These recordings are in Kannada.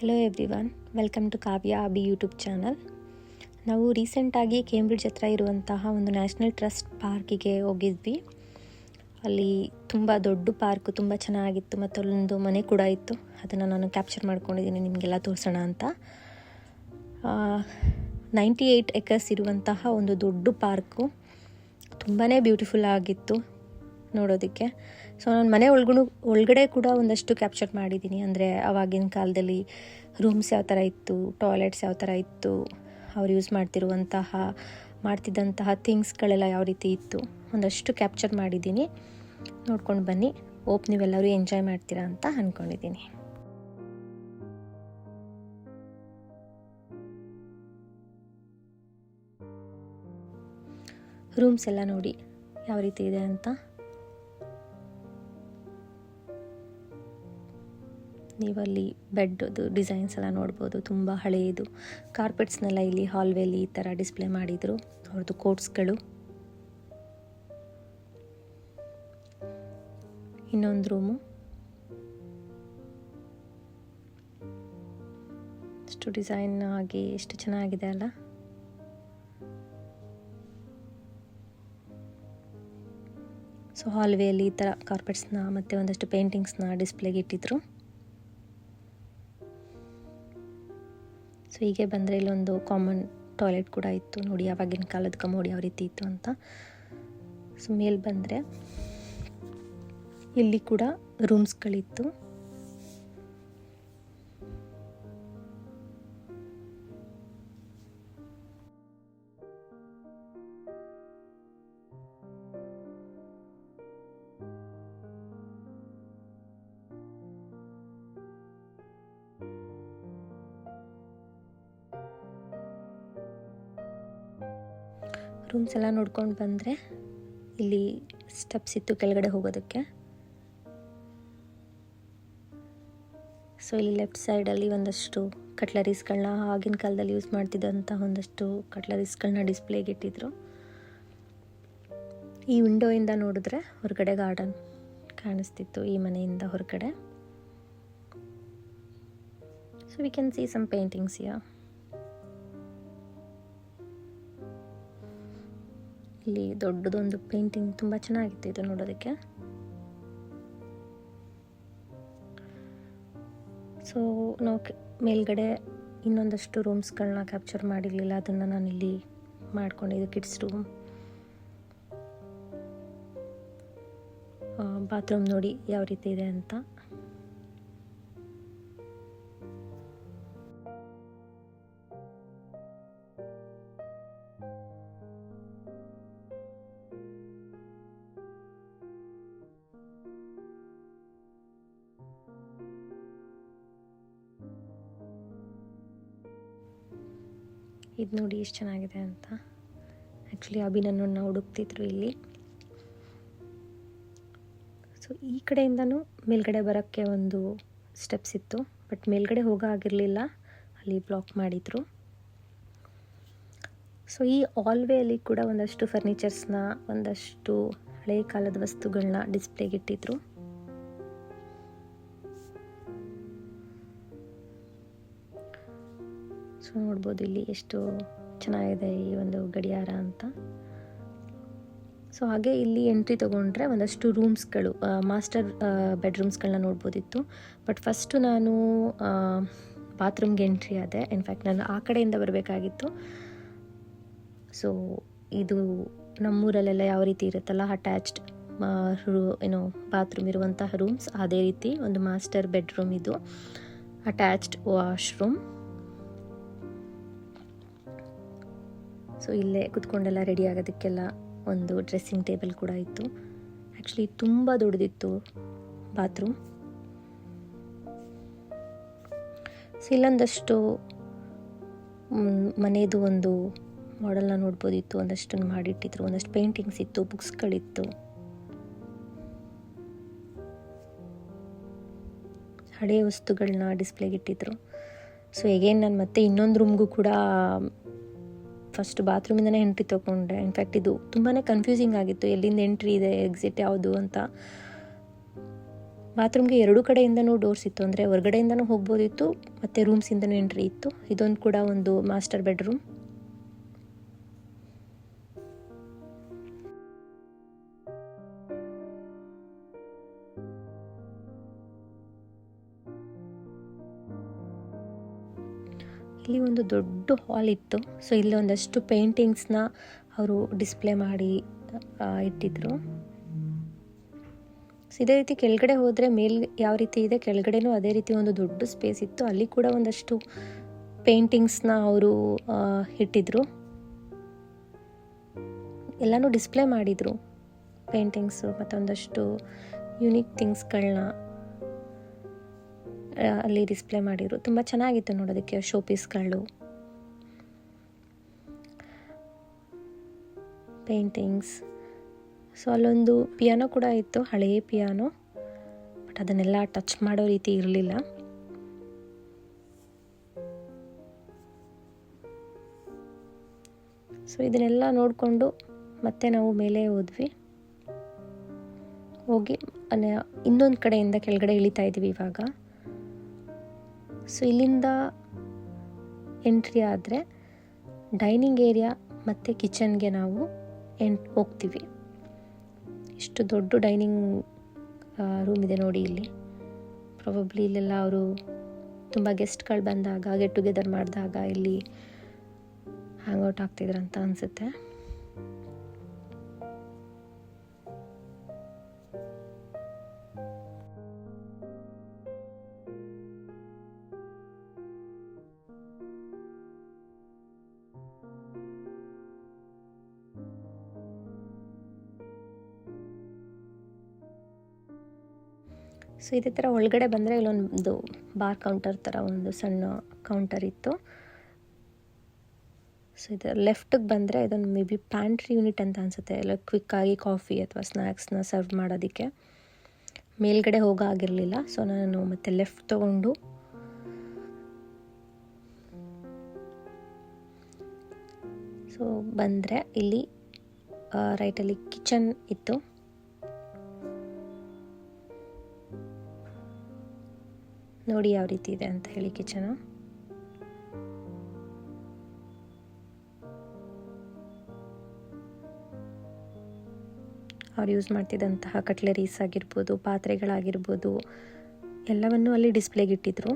Hello everyone, welcome to Kavya Abhi YouTube channel. ನಾವು ರೀಸೆಂಟಾಗಿ ಕೇಂಬ್ರಿಡ್ಜ್ ಹತ್ರ ಇರುವಂತಹ ಒಂದು ನ್ಯಾಷನಲ್ ಟ್ರಸ್ಟ್ ಪಾರ್ಕಿಗೆ ಹೋಗಿದ್ವಿ. ಅಲ್ಲಿ ತುಂಬ ದೊಡ್ಡ ಪಾರ್ಕು, ತುಂಬ ಚೆನ್ನಾಗಿತ್ತು ಮತ್ತು ಅಲ್ಲೊಂದು ಮನೆ ಕೂಡ ಇತ್ತು. ಅದನ್ನು ನಾನು ಕ್ಯಾಪ್ಚರ್ ಮಾಡ್ಕೊಂಡಿದ್ದೀನಿ ನಿಮಗೆಲ್ಲ ತೋರಿಸೋಣ ಅಂತ. 98 ಎಕರ್ಸ್ ಇರುವಂತಹ ಒಂದು ದೊಡ್ಡ ಪಾರ್ಕು, ತುಂಬಾ ಬ್ಯೂಟಿಫುಲ್ ಆಗಿತ್ತು ನೋಡೋದಕ್ಕೆ. ಸೊ ನಾನು ಮನೆ ಒಳಗಡೆ ಕೂಡ ಒಂದಷ್ಟು ಕ್ಯಾಪ್ಚರ್ ಮಾಡಿದ್ದೀನಿ. ಅಂದರೆ ಆವಾಗಿನ ಕಾಲದಲ್ಲಿ ರೂಮ್ಸ್ ಯಾವ ಥರ ಇತ್ತು, ಟಾಯ್ಲೆಟ್ಸ್ ಯಾವ ಥರ ಇತ್ತು, ಅವ್ರು ಯೂಸ್ ಮಾಡ್ತಿದ್ದಂತಹ ಥಿಂಗ್ಸ್ಗಳೆಲ್ಲ ಯಾವ ರೀತಿ ಇತ್ತು, ಒಂದಷ್ಟು ಕ್ಯಾಪ್ಚರ್ ಮಾಡಿದ್ದೀನಿ. ನೋಡ್ಕೊಂಡು ಬನ್ನಿ. ನೀವೆಲ್ಲರೂ ಎಂಜಾಯ್ ಮಾಡ್ತೀರಾ ಅಂತ ಅಂದ್ಕೊಂಡಿದ್ದೀನಿ. ರೂಮ್ಸ್ ಎಲ್ಲ ನೋಡಿ ಯಾವ ರೀತಿ ಇದೆ ಅಂತ. ನೀವಲ್ಲಿ ಬೆಡ್ದು ಡಿಸೈನ್ಸ್ ಎಲ್ಲ ನೋಡ್ಬೋದು, ತುಂಬ ಹಳೆಯದು. ಕಾರ್ಪೆಟ್ಸ್ನೆಲ್ಲ ಇಲ್ಲಿ ಹಾಲ್ವೇಲಿ ಈ ಥರ ಡಿಸ್ಪ್ಲೇ ಮಾಡಿದರು, ಅವ್ರದ್ದು ಕೋಟ್ಸ್ಗಳು. ಇನ್ನೊಂದು ರೂಮು, ಎಷ್ಟು ಡಿಸೈನ್ ಆಗಿ ಎಷ್ಟು ಚೆನ್ನಾಗಿದೆ ಅಲ್ಲ. ಸೊ ಹಾಲ್ವೇಲಿ ಈ ಥರ ಕಾರ್ಪೆಟ್ಸ್ನ ಮತ್ತು ಒಂದಷ್ಟು ಪೇಂಟಿಂಗ್ಸ್ನ ಡಿಸ್ಪ್ಲೇಗೆ ಇಟ್ಟಿದ್ರು. ಸೊ ಹೀಗೆ ಬಂದರೆ ಇಲ್ಲೊಂದು ಕಾಮನ್ ಟಾಯ್ಲೆಟ್ ಕೂಡ ಇತ್ತು. ನೋಡಿ ಆವಾಗಿನ ಕಾಲದ ಕಮೋಡಿ ಯಾವ ರೀತಿ ಇತ್ತು ಅಂತ. ಸೊ ಮೇಲೆ ಬಂದರೆ ಇಲ್ಲಿ ಕೂಡ ರೂಮ್ಸ್ಗಳಿತ್ತು. ರೂಮ್ಸ್ ಎಲ್ಲ ನೋಡ್ಕೊಂಡು ಬಂದರೆ ಇಲ್ಲಿ ಸ್ಟೆಪ್ಸ್ ಇತ್ತು ಕೆಳಗಡೆ ಹೋಗೋದಕ್ಕೆ. ಸೊ ಇಲ್ಲಿ ಲೆಫ್ಟ್ ಸೈಡಲ್ಲಿ ಒಂದಷ್ಟು ಕಟ್ಲರೀಸ್ಗಳನ್ನ, ಆಗಿನ ಕಾಲದಲ್ಲಿ ಯೂಸ್ ಮಾಡ್ತಿದ್ದಂಥ ಒಂದಷ್ಟು ಕಟ್ಲರೀಸ್ಗಳನ್ನ ಡಿಸ್ಪ್ಲೇಗೆ ಇಟ್ಟಿದ್ರು. ಈ ವಿಂಡೋಯಿಂದ ನೋಡಿದ್ರೆ ಹೊರಗಡೆ ಗಾರ್ಡನ್ ಕಾಣಿಸ್ತಿತ್ತು, ಈ ಮನೆಯಿಂದ ಹೊರಗಡೆ. So we can see some paintings here. ಇಲ್ಲಿ ದೊಡ್ಡದೊಂದು ಪೇಂಟಿಂಗ್, ತುಂಬ ಚೆನ್ನಾಗಿತ್ತು ಇದು ನೋಡೋದಕ್ಕೆ. ಸೊ ನಾವು ಮೇಲ್ಗಡೆ ಇನ್ನೊಂದಷ್ಟು ರೂಮ್ಸ್ಗಳನ್ನ ಕ್ಯಾಪ್ಚರ್ ಮಾಡಿರಲಿಲ್ಲ, ಅದನ್ನು ನಾನಿಲ್ಲಿ ಮಾಡ್ಕೊಂಡಿದ್ದು. ಕಿಡ್ಸ್ ರೂಮ್, ಬಾತ್ರೂಮ್ ನೋಡಿ ಯಾವ ರೀತಿ ಇದೆ ಅಂತ. ಇದು ನೋಡಿ ಎಷ್ಟು ಚೆನ್ನಾಗಿದೆ ಅಂತ. ಆ್ಯಕ್ಚುಲಿ ಅಭಿನನ್ನು ಹುಡುಕ್ತಿದ್ರು ಇಲ್ಲಿ. ಸೊ ಈ ಕಡೆಯಿಂದನೂ ಮೇಲ್ಗಡೆ ಬರೋಕ್ಕೆ ಒಂದು ಸ್ಟೆಪ್ಸ್ ಇತ್ತು, ಬಟ್ ಮೇಲ್ಗಡೆ ಹೋಗೋ ಆಗಿರಲಿಲ್ಲ, ಅಲ್ಲಿ ಬ್ಲಾಕ್ ಮಾಡಿದರು. ಸೊ ಈ ಆಲ್ವೇಯಲ್ಲಿ ಕೂಡ ಒಂದಷ್ಟು ಫರ್ನಿಚರ್ಸ್ನ, ಒಂದಷ್ಟು ಹಳೆಯ ಕಾಲದ ವಸ್ತುಗಳನ್ನ ಡಿಸ್ಪ್ಲೇಗೆ ಇಟ್ಟಿದ್ರು. ಸೊ ನೋಡ್ಬೋದು ಇಲ್ಲಿ ಎಷ್ಟು ಚೆನ್ನಾಗಿದೆ ಈ ಒಂದು ಗಡಿಯಾರ ಅಂತ. ಸೊ ಹಾಗೆ ಇಲ್ಲಿ ಎಂಟ್ರಿ ತೊಗೊಂಡ್ರೆ ಒಂದಷ್ಟು ರೂಮ್ಸ್ಗಳು, ಮಾಸ್ಟರ್ ಬೆಡ್ರೂಮ್ಸ್ಗಳನ್ನ ನೋಡ್ಬೋದಿತ್ತು. ಬಟ್ ಫಸ್ಟು ನಾನು ಬಾತ್ರೂಮ್ಗೆ ಎಂಟ್ರಿ ಆದೆ. ಇನ್ಫ್ಯಾಕ್ಟ್ ನಾನು ಆ ಕಡೆಯಿಂದ ಬರಬೇಕಾಗಿತ್ತು. ಸೊ ಇದು ನಮ್ಮೂರಲ್ಲೆಲ್ಲ ಯಾವ ರೀತಿ ಇರುತ್ತಲ್ಲ, ಅಟ್ಯಾಚ್ಡ್ ಬಾತ್ರೂಮ್ ಇರುವಂತಹ ರೂಮ್ಸ್, ಅದೇ ರೀತಿ ಒಂದು ಮಾಸ್ಟರ್ ಬೆಡ್ರೂಮ್ ಇದು, ಅಟ್ಯಾಚ್ಡ್ ವಾಶ್ರೂಮ್. ಸೊ ಇಲ್ಲೇ ಕುತ್ಕೊಂಡೆಲ್ಲ ರೆಡಿ ಆಗೋದಕ್ಕೆಲ್ಲ ಒಂದು ಡ್ರೆಸ್ಸಿಂಗ್ ಟೇಬಲ್ ಕೂಡ ಇತ್ತು. ಆ್ಯಕ್ಚುಲಿ ತುಂಬ ದೊಡ್ಡದಿತ್ತು ಬಾತ್ರೂಮ್. ಸೊ ಇಲ್ಲೊಂದಷ್ಟು ಮನೆಯದು ಒಂದು ಮಾಡೆಲ್ನ ನೋಡ್ಬೋದಿತ್ತು, ಒಂದಷ್ಟು ಮಾಡಿಟ್ಟಿದ್ರು, ಒಂದಷ್ಟು ಪೇಂಟಿಂಗ್ಸ್ ಇತ್ತು, ಬುಕ್ಸ್ಗಳಿತ್ತು, ಹಳೆಯ ವಸ್ತುಗಳನ್ನ ಡಿಸ್ಪ್ಲೇಗೆ ಇಟ್ಟಿದ್ರು. ಸೊ ಹೇಗೇನು ನಾನು ಮತ್ತೆ ಇನ್ನೊಂದು ರೂಮ್ಗೂ ಕೂಡ ಫಸ್ಟ್ ಬಾತ್ರೂಮಿಂದನೇ ಎಂಟ್ರಿ ತೊಗೊಂಡೆ. ಇನ್ಫ್ಯಾಕ್ಟ್ ಇದು ತುಂಬಾ ಕನ್ಫ್ಯೂಸಿಂಗ್ ಆಗಿತ್ತು, ಎಲ್ಲಿಂದ ಎಂಟ್ರಿ ಇದೆ, ಎಕ್ಸಿಟ್ ಯಾವುದು ಅಂತ. ಬಾತ್ರೂಮ್ಗೆ ಎರಡೂ ಕಡೆಯಿಂದನೂ ಡೋರ್ಸ್ ಇತ್ತು, ಅಂದರೆ ಹೊರಗಡೆಯಿಂದನೂ ಹೋಗ್ಬೋದಿತ್ತು ಮತ್ತು ರೂಮ್ಸಿಂದನೂ ಎಂಟ್ರಿ ಇತ್ತು. ಇದೊಂದು ಕೂಡ ಒಂದು ಮಾಸ್ಟರ್ ಬೆಡ್ರೂಮ್. ಇಲ್ಲಿ ಒಂದು ದೊಡ್ಡ ಹಾಲ್ ಇತ್ತು. ಸೊ ಇಲ್ಲಿ ಒಂದಷ್ಟು ಪೇಂಟಿಂಗ್ಸ್ನ ಅವರು ಡಿಸ್ಪ್ಲೇ ಮಾಡಿ ಇಟ್ಟಿದ್ರು. ಸೊ ಇದೇ ರೀತಿ ಕೆಳಗಡೆ ಹೋದರೆ ಮೇಲ್ ಯಾವ ರೀತಿ ಇದೆ ಕೆಳಗಡೆನೂ ಅದೇ ರೀತಿ ಒಂದು ದೊಡ್ಡ ಸ್ಪೇಸ್ ಇತ್ತು. ಅಲ್ಲಿ ಕೂಡ ಒಂದಷ್ಟು ಪೇಂಟಿಂಗ್ಸ್ನ ಅವರು ಇಟ್ಟಿದ್ರು, ಎಲ್ಲನೂ ಡಿಸ್ಪ್ಲೇ ಮಾಡಿದರು. ಪೇಂಟಿಂಗ್ಸು ಮತ್ತು ಒಂದಷ್ಟು ಯುನೀಕ್ ಥಿಂಗ್ಸ್ಗಳನ್ನ ಅಲ್ಲಿ ಡಿಸ್ಪ್ಲೇ ಮಾಡಿದ್ರು. ತುಂಬ ಚೆನ್ನಾಗಿತ್ತು ನೋಡೋದಕ್ಕೆ ಶೋ ಪೀಸ್ಗಳು, ಪೇಂಟಿಂಗ್ಸ್. ಸೊ ಅಲ್ಲೊಂದು ಪಿಯಾನೋ ಕೂಡ ಇತ್ತು, ಹಳೆಯ ಪಿಯಾನೋ, ಬಟ್ ಅದನ್ನೆಲ್ಲ ಟಚ್ ಮಾಡೋ ರೀತಿ ಇರಲಿಲ್ಲ. ಸೊ ಇದನ್ನೆಲ್ಲ ನೋಡಿಕೊಂಡು ಮತ್ತೆ ನಾವು ಮೇಲೆ ಹೋಗಿ ಇನ್ನೊಂದು ಕಡೆಯಿಂದ ಕೆಳಗಡೆ ಇಳಿತಾ ಇದ್ದೀವಿ ಇವಾಗ. ಸೊ ಇಲ್ಲಿಂದ ಎಂಟ್ರಿ ಆದರೆ ಡೈನಿಂಗ್ ಏರಿಯಾ ಮತ್ತು ಕಿಚನ್ಗೆ ನಾವು ಹೋಗ್ತೀವಿ. ಇಷ್ಟು ದೊಡ್ಡ ಡೈನಿಂಗ್ ರೂಮ್ ಇದೆ ನೋಡಿ ಇಲ್ಲಿ. ಪ್ರಾಬಬ್ಲಿ ಇಲ್ಲೆಲ್ಲ ಅವರು ತುಂಬ ಗೆಸ್ಟ್ಗಳು ಬಂದಾಗ, ಗೆಟ್ ಟುಗೆದರ್ ಮಾಡಿದಾಗ ಇಲ್ಲಿ ಹ್ಯಾಂಗ್ಔಟ್ ಆಗ್ತಿದ್ರಂತ ಅನಿಸುತ್ತೆ. ಸೊ ಇದೇ ಥರ ಒಳಗಡೆ ಬಂದರೆ ಇಲ್ಲೊಂದು ಬಾರ್ ಕೌಂಟರ್ ಥರ ಒಂದು ಸಣ್ಣ ಕೌಂಟರ್ ಇತ್ತು. ಸೊ ಇದು ಲೆಫ್ಟಿಗೆ ಬಂದರೆ ಇದೊಂದು ಮೇ ಬಿ ಪ್ಯಾಂಟ್ರಿ ಯೂನಿಟ್ ಅಂತ ಅನಿಸುತ್ತೆ, ಎಲ್ಲ ಕ್ವಿಕ್ಕಾಗಿ ಕಾಫಿ ಅಥವಾ ಸ್ನ್ಯಾಕ್ಸ್ನ ಸರ್ವ್ ಮಾಡೋದಕ್ಕೆ. ಮೇಲ್ಗಡೆ ಹೋಗಾಗಿರಲಿಲ್ಲ, ಸೊ ನಾನು ಮತ್ತೆ ಲೆಫ್ಟ್ ತೊಗೊಂಡು ಸೊ ಬಂದರೆ ಇಲ್ಲಿ ರೈಟಲ್ಲಿ ಕಿಚನ್ ಇತ್ತು. ನೋಡಿ ಯಾವ ರೀತಿ ಇದೆ ಅಂತ ಹೇಳಿ ಕಿಚನು. ಅವ್ರು ಯೂಸ್ ಮಾಡ್ತಿದ್ದಂತಹ ಕಟ್ಲರೀಸ್ ಆಗಿರ್ಬೋದು, ಪಾತ್ರೆಗಳಾಗಿರ್ಬೋದು, ಎಲ್ಲವನ್ನೂ ಅಲ್ಲಿ ಡಿಸ್ಪ್ಲೇಗೆ ಇಟ್ಟಿದ್ರು.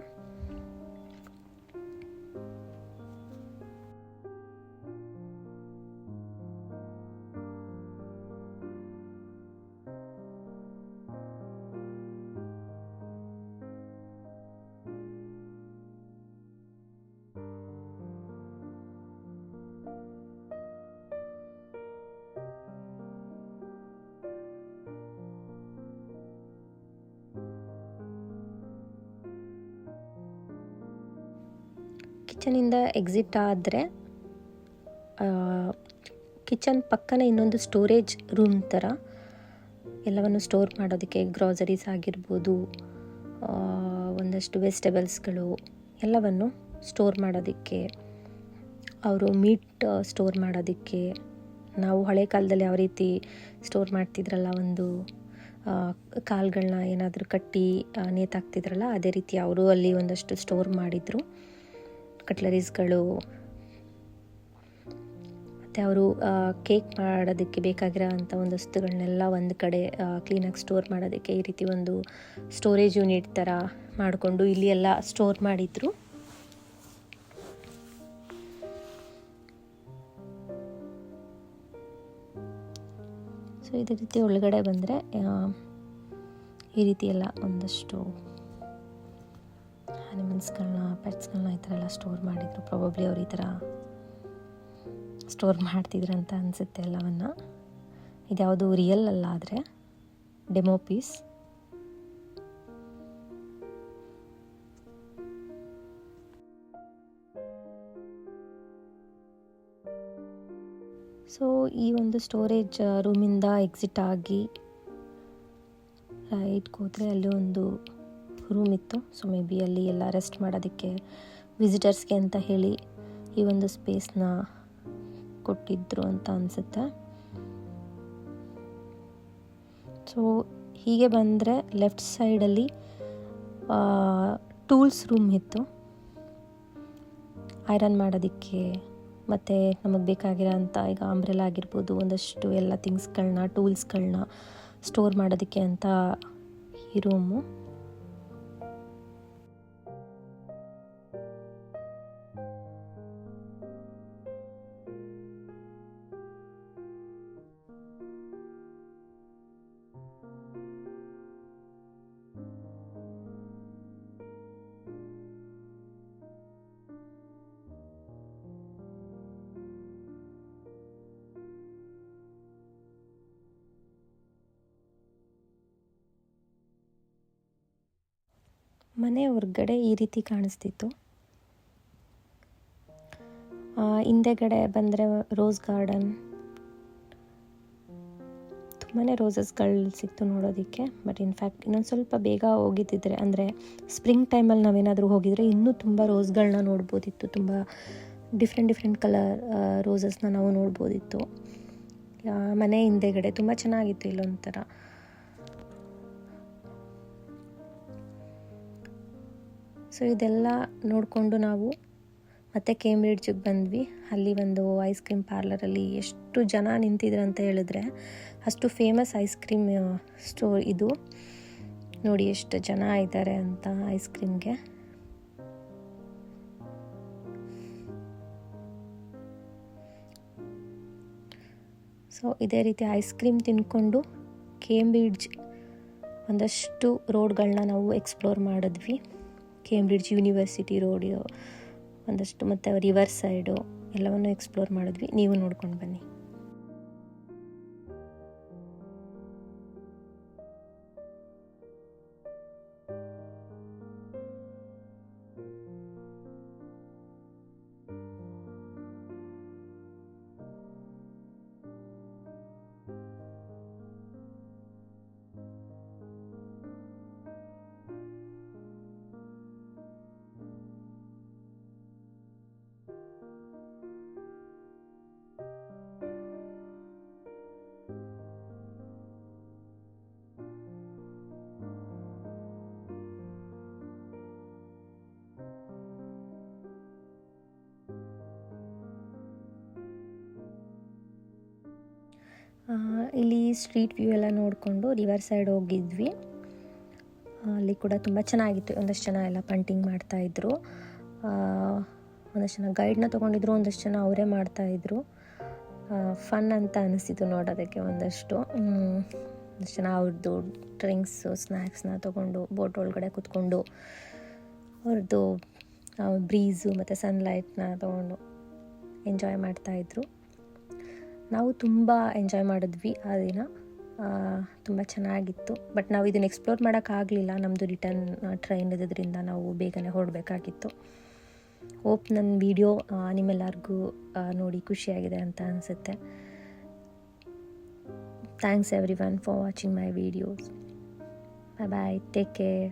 ಕಿಚನಿಂದ ಎಕ್ಸಿಟ್ ಆದರೆ ಕಿಚನ್ ಪಕ್ಕನೇ ಇನ್ನೊಂದು ಸ್ಟೋರೇಜ್ ರೂಮ್ ಥರ, ಎಲ್ಲವನ್ನು ಸ್ಟೋರ್ ಮಾಡೋದಕ್ಕೆ ಗ್ರಾಸರೀಸ್ ಆಗಿರ್ಬೋದು, ಒಂದಷ್ಟು ವೆಜಿಟೇಬಲ್ಸ್ಗಳು ಎಲ್ಲವನ್ನು ಸ್ಟೋರ್ ಮಾಡೋದಕ್ಕೆ, ಅವರು ಮೀಟ್ ಸ್ಟೋರ್ ಮಾಡೋದಕ್ಕೆ, ನಾವು ಹಳೆ ಕಾಲದಲ್ಲಿ ಯಾವ ರೀತಿ ಸ್ಟೋರ್ ಮಾಡ್ತಿದ್ರಲ್ಲ, ಒಂದು ಕಾಳುಗಳನ್ನ ಏನಾದರೂ ಕಟ್ಟಿ ನೇತಾಕ್ತಿದ್ರಲ್ಲ, ಅದೇ ರೀತಿ ಅವರು ಅಲ್ಲಿ ಒಂದಷ್ಟು ಸ್ಟೋರ್ ಮಾಡಿದರು ಕಟ್ಲರೀಸ್ಗಳು. ಮತ್ತು ಅವರು ಕೇಕ್ ಮಾಡೋದಕ್ಕೆ ಬೇಕಾಗಿರೋ ಅಂಥ ಒಂದು ವಸ್ತುಗಳನ್ನೆಲ್ಲ ಒಂದು ಕಡೆ ಕ್ಲೀನಾಗಿ ಸ್ಟೋರ್ ಮಾಡೋದಕ್ಕೆ ಈ ರೀತಿ ಒಂದು ಸ್ಟೋರೇಜ್ ಯೂನಿಟ್ ಥರ ಮಾಡಿಕೊಂಡು ಇಲ್ಲಿ ಎಲ್ಲ ಸ್ಟೋರ್ ಮಾಡಿದರು. ಸೊ ಇದೇ ರೀತಿ ಒಳಗಡೆ ಬಂದರೆ ಈ ರೀತಿ ಎಲ್ಲ ಒಂದಷ್ಟು ಆನಿಮಲ್ಸ್ಗಳನ್ನ, ಪೆಟ್ಸ್ಗಳನ್ನ ಈ ಥರ ಎಲ್ಲ ಸ್ಟೋರ್ ಮಾಡಿದರು. ಪ್ರಾಬಬ್ಲಿ ಅವ್ರು ಈ ಥರ ಸ್ಟೋರ್ ಮಾಡ್ತಿದ್ರಂತ ಅನಿಸುತ್ತೆ ಎಲ್ಲವನ್ನು. ಇದ್ಯಾವುದು ರಿಯಲ್ ಅಲ್ಲ, ಆದರೆ ಡೆಮೋ ಪೀಸ್. ಸೊ ಈ ಒಂದು ಸ್ಟೋರೇಜ್ ರೂಮಿಂದ ಎಕ್ಸಿಟ್ ಆಗಿ ರೈಟ್ಗೆ ಹೋದರೆ ಅಲ್ಲಿ ಒಂದು ರೂಮ್ ಇತ್ತು. ಸೊ ಮೇ ಬಿ ಅಲ್ಲಿ ಎಲ್ಲ ರೆಸ್ಟ್ ಮಾಡೋದಕ್ಕೆ ವಿಸಿಟರ್ಸ್ಗೆ ಅಂತ ಹೇಳಿ ಈ ಒಂದು ಸ್ಪೇಸ್ನ ಕೊಟ್ಟಿದ್ರು ಅಂತ ಅನಿಸುತ್ತೆ. ಸೊ ಹೀಗೆ ಬಂದರೆ ಲೆಫ್ಟ್ ಸೈಡಲ್ಲಿ ಟೂಲ್ಸ್ ರೂಮ್ ಇತ್ತು, ಐರನ್ ಮಾಡೋದಕ್ಕೆ ಮತ್ತು ನಮಗೆ ಬೇಕಾಗಿರೋಂಥ ಈಗ ಅಂಬ್ರೆಲಾ ಆಗಿರ್ಬೋದು, ಒಂದಷ್ಟು ಎಲ್ಲ ಥಿಂಗ್ಸ್ಗಳನ್ನ ಟೂಲ್ಸ್ಗಳನ್ನ ಸ್ಟೋರ್ ಮಾಡೋದಕ್ಕೆ ಅಂತ ಈ ರೂಮು. ಮನೆ ಹೊರಗಡೆ ಈ ರೀತಿ ಕಾಣಿಸ್ತಿತ್ತು. ಹಿಂದೆಗಡೆ ಬಂದರೆ ರೋಸ್ ಗಾರ್ಡನ್, ತುಂಬಾ ರೋಸಸ್ಗಳು ಸಿಕ್ತು ನೋಡೋದಕ್ಕೆ. ಬಟ್ ಇನ್ಫ್ಯಾಕ್ಟ್ ಇನ್ನೊಂದು ಸ್ವಲ್ಪ ಬೇಗ ಹೋಗಿದ್ದಿದ್ರೆ, ಅಂದರೆ ಸ್ಪ್ರಿಂಗ್ ಟೈಮಲ್ಲಿ ನಾವೇನಾದರೂ ಹೋಗಿದರೆ ಇನ್ನೂ ತುಂಬ ರೋಸ್ಗಳನ್ನ ನೋಡ್ಬೋದಿತ್ತು. ತುಂಬ ಡಿಫ್ರೆಂಟ್ ಕಲರ್ ರೋಸಸ್ನ ನಾವು ನೋಡ್ಬೋದಿತ್ತು. ಮನೆ ಹಿಂದೆಗಡೆ ತುಂಬ ಚೆನ್ನಾಗಿತ್ತು ಇಲ್ಲೊಂಥರ. ಸೊ ಇದೆಲ್ಲ ನೋಡಿಕೊಂಡು ನಾವು ಮತ್ತೆ ಕೇಂಬ್ರಿಡ್ಜಿಗೆ ಬಂದ್ವಿ. ಅಲ್ಲಿ ಒಂದು ಐಸ್ ಕ್ರೀಮ್ ಪಾರ್ಲರಲ್ಲಿ ಎಷ್ಟು ಜನ ನಿಂತಿದ್ರು ಅಂತ ಹೇಳಿದ್ರೆ, ಅಷ್ಟು ಫೇಮಸ್ ಐಸ್ ಕ್ರೀಮ್ ಸ್ಟೋರ್ ಇದು. ನೋಡಿ ಎಷ್ಟು ಜನ ಇದ್ದಾರೆ ಅಂತ ಐಸ್ ಕ್ರೀಮ್ಗೆ. ಸೊ ಇದೇ ರೀತಿ ಐಸ್ ಕ್ರೀಮ್ ತಿನ್ಕೊಂಡು ಕೇಂಬ್ರಿಡ್ಜ್ ಒಂದಷ್ಟು ರೋಡ್ಗಳನ್ನ ನಾವು ಎಕ್ಸ್ಪ್ಲೋರ್ ಮಾಡಿದ್ವಿ. ಕೇಂಬ್ರಿಡ್ಜ್ ಯೂನಿವರ್ಸಿಟಿ ರೋಡ್ ಒಂದಷ್ಟು, ಮತ್ತು ರಿವರ್ ಸೈಡು ಎಲ್ಲವನ್ನು ಎಕ್ಸ್ಪ್ಲೋರ್ ಮಾಡಿದ್ವಿ. ನೀವು ನೋಡ್ಕೊಂಡು ಬನ್ನಿ. ಇಲ್ಲಿ ಸ್ಟ್ರೀಟ್ ವ್ಯೂ ಎಲ್ಲ ನೋಡಿಕೊಂಡು ರಿವರ್ ಸೈಡ್ ಹೋಗಿದ್ವಿ. ಅಲ್ಲಿ ಕೂಡ ತುಂಬ ಚೆನ್ನಾಗಿತ್ತು. ಒಂದಷ್ಟು ಜನ ಎಲ್ಲ ಪಂಟಿಂಗ್ ಮಾಡ್ತಾಯಿದ್ರು, ಒಂದಷ್ಟು ಜನ ಗೈಡ್ನ ತೊಗೊಂಡಿದ್ರು, ಒಂದಷ್ಟು ಜನ ಅವರೇ ಮಾಡ್ತಾಯಿದ್ರು. ಫನ್ ಅಂತ ಅನಿಸ್ತಿತ್ತು ನೋಡೋದಕ್ಕೆ. ಒಂದಷ್ಟು ಜನ ಅವ್ರದ್ದು ಡ್ರಿಂಕ್ಸು ಸ್ನ್ಯಾಕ್ಸ್ನ ತೊಗೊಂಡು ಬೋಟ್ ಒಳಗಡೆ ಕೂತ್ಕೊಂಡು ಅವ್ರದ್ದು ಬ್ರೀಸು ಮತ್ತು ಸನ್ಲೈಟ್ನ ತೊಗೊಂಡು ಎಂಜಾಯ್ ಮಾಡ್ತಾಯಿದ್ರು. ನಾವು ತುಂಬ ಎಂಜಾಯ್ ಮಾಡಿದ್ವಿ ಆ ದಿನ. ತುಂಬ ಚೆನ್ನಾಗಿತ್ತು. ಬಟ್ ನಾವು ಇದನ್ನು ಎಕ್ಸ್ಪ್ಲೋರ್ ಮಾಡೋಕ್ಕಾಗಲಿಲ್ಲ, ನಮ್ಮದು ರಿಟರ್ನ್ ಟ್ರೈನ್ ಇರೋದ್ರಿಂದ ನಾವು ಬೇಗನೆ ಹೊರಡಬೇಕಾಗಿತ್ತು. ಹೋಪ್ ನನ್ನ ವಿಡಿಯೋ ನಿಮ್ಮೆಲ್ಲರಿಗೂ ನೋಡಿ ಖುಷಿಯಾಗಿದೆ ಅಂತ ಅನಿಸುತ್ತೆ. Thanks everyone for watching my videos. Bye bye, take care.